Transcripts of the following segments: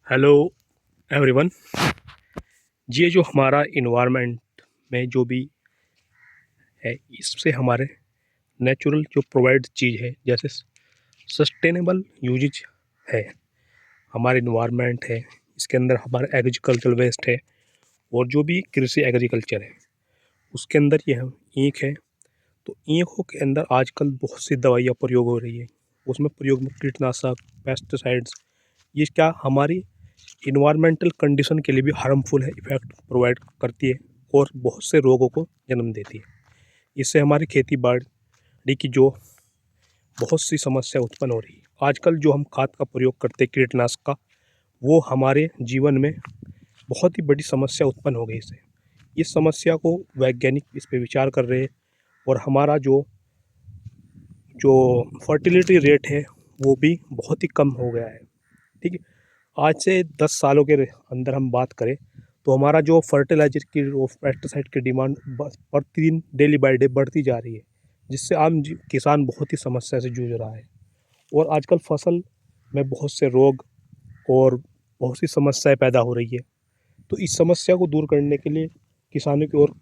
Hello everyone. ये जो हमारा इन्वायरमेंट में जो भी है, इससे हमारे नेचुरल जो प्रोवाइड चीज़ है, जैसे सस्टेनेबल यूजेज है, हमारे इन्वायरमेंट है, इसके अंदर हमारा एग्रीकल्चर वेस्ट है और जो भी कृषि एग्रीकल्चर है उसके अंदर ये ईंख है। तो ईंखों के अंदर आजकल बहुत सी दवाइयाँ प्रयोग हो रही है, उसमें प्रयोग में कीटनाशक, पेस्टिसाइड्स, ये क्या हमारी इन्वायरमेंटल कंडीशन के लिए भी हार्मफुल है, इफेक्ट प्रोवाइड करती है और बहुत से रोगों को जन्म देती है। इससे हमारी खेती बाड़ी की जो बहुत सी समस्या उत्पन्न हो रही है। आजकल जो हम खाद का प्रयोग करते हैं कीटनाशक का, वो हमारे जीवन में बहुत ही बड़ी समस्या उत्पन्न हो गई इससे। इस समस्या को वैज्ञानिक इस पे विचार कर रहे हैं और हमारा जो जो फर्टिलिटी रेट है वो भी बहुत ही कम हो गया है। ठीक है, आज से 10 सालों के अंदर हम बात करें तो हमारा जो फर्टिलाइजर की और पेस्टिसाइड की डिमांड प्रतिदिन डेली बाय डे बढ़ती जा रही है, जिससे आम किसान बहुत ही समस्या से जूझ रहा है। और आजकल फसल में बहुत से रोग और बहुत सी समस्याएं पैदा हो रही है। तो इस समस्या को दूर करने के लिए किसानों की ओर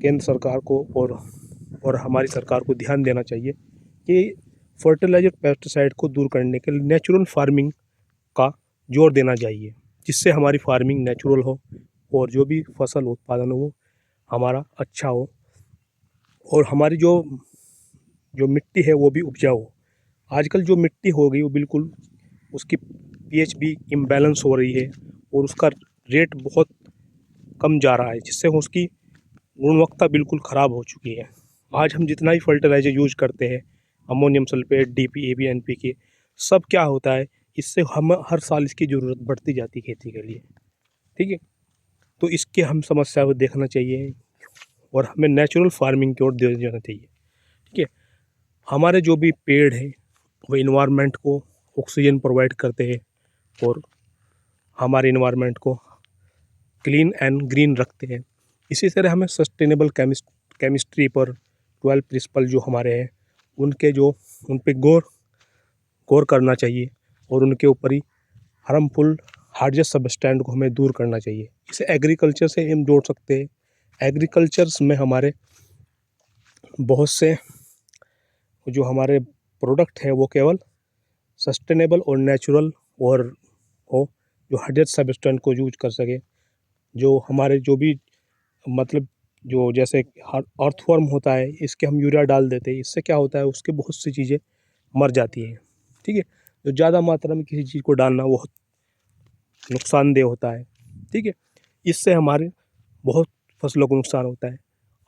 केंद्र सरकार को और हमारी सरकार को ध्यान देना चाहिए कि फर्टिलाइजर पेस्टिसाइड को दूर करने के लिए नेचुरल फार्मिंग का जोर देना चाहिए, जिससे हमारी फार्मिंग नेचुरल हो और जो भी फसल उत्पादन हो वो हमारा अच्छा हो और हमारी जो जो मिट्टी है वो भी उपजाऊ हो। आजकल जो मिट्टी हो गई वो बिल्कुल उसकी पीएच भी इम्बैलेंस हो रही है और उसका रेट बहुत कम जा रहा है, जिससे उसकी गुणवत्ता बिल्कुल ख़राब हो चुकी है। आज हम जितना ही फर्टिलाइजर यूज करते हैं, अमोनियम सल्फेट, डीपीएपी, एनपीके, सब क्या होता है, इससे हम हर साल इसकी ज़रूरत बढ़ती जाती है खेती के लिए। ठीक है, तो इसके हम समस्या को देखना चाहिए और हमें नेचुरल फार्मिंग की ओर ध्यान देना चाहिए। ठीक है, हमारे जो भी पेड़ हैं वो इन्वायरमेंट को ऑक्सीजन प्रोवाइड करते हैं और हमारे इन्वायरमेंट को क्लीन एंड ग्रीन रखते हैं। इसी तरह हमें सस्टेनेबल केमिस्ट्री पर 12 प्रिंसिपल जो हमारे हैं उन पे गौर करना चाहिए और उनके ऊपर ही हार्मफुल हार्मजेस सब्सटेंस को हमें दूर करना चाहिए। इसे एग्रीकल्चर से हम जोड़ सकते हैं। एग्रीकल्चर्स में हमारे बहुत से जो हमारे प्रोडक्ट है वो केवल सस्टेनेबल और नेचुरल और हो, जो हार्मजेस सब्सटेंस को यूज कर सके। जो हमारे जो भी मतलब जो जैसे अर्थवर्म होता है, इसके हम यूरिया डाल देते हैं, इससे क्या होता है उसके बहुत सी चीज़ें मर जाती हैं। ठीक है, जो ज़्यादा मात्रा में किसी चीज़ को डालना वो नुकसानदेह होता है। ठीक है, इससे हमारे बहुत फसलों को नुकसान होता है।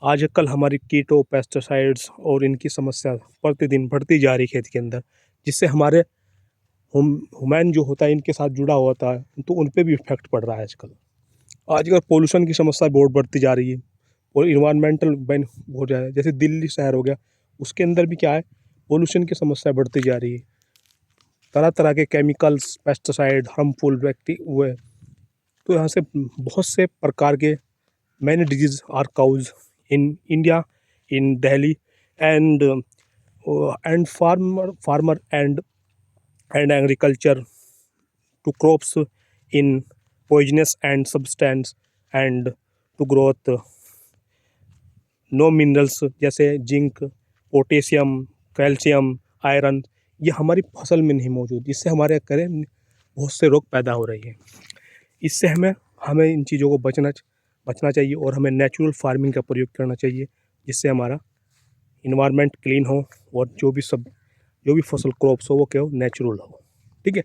आजकल हमारी कीटों, पेस्टिसाइड्स और इनकी समस्या प्रतिदिन बढ़ती जा रही है खेत के अंदर, जिससे हमारे ह्यूमन जो होता है इनके साथ जुड़ा हुआ होता है, तो उन पे भी इफेक्ट पड़ रहा है आजकल। आजकल पोल्यूशन की समस्या बहुत बढ़ती जा रही है और इन्वायरमेंटल बैन हो रहा है। जैसे दिल्ली शहर हो गया, उसके अंदर भी क्या है, पोल्यूशन की समस्या बढ़ती जा रही है। तरह तरह के केमिकल्स, पेस्टिसाइड, हार्मफुल व्यक्ति हुए, तो यहाँ से बहुत से प्रकार के many disease are cause in India, in Delhi and farmer and agriculture to crops in poisonous and substance and to growth no minerals जैसे जिंक, पोटेशियम, कैल्शियम, आयरन, ये हमारी फसल में नहीं मौजूद, जिससे हमारे करें बहुत से रोग पैदा हो रही है। इससे हमें हमें इन चीज़ों को बचना चाहिए और हमें नेचुरल फार्मिंग का प्रयोग करना चाहिए, जिससे हमारा इन्वायरमेंट क्लीन हो और जो भी फसल क्रॉप्स हो वो क्या हो, नेचुरल हो। ठीक है,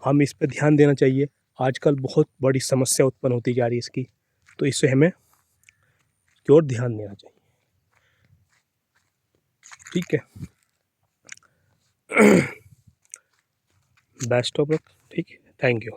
हम इस पे ध्यान देना चाहिए। आजकल बहुत बड़ी समस्या उत्पन्न होती जा रही है इसकी, तो इससे हमें की ओर ध्यान देना चाहिए। ठीक है, बेस्ट ऑफ लक। ठीक है, थैंक यू।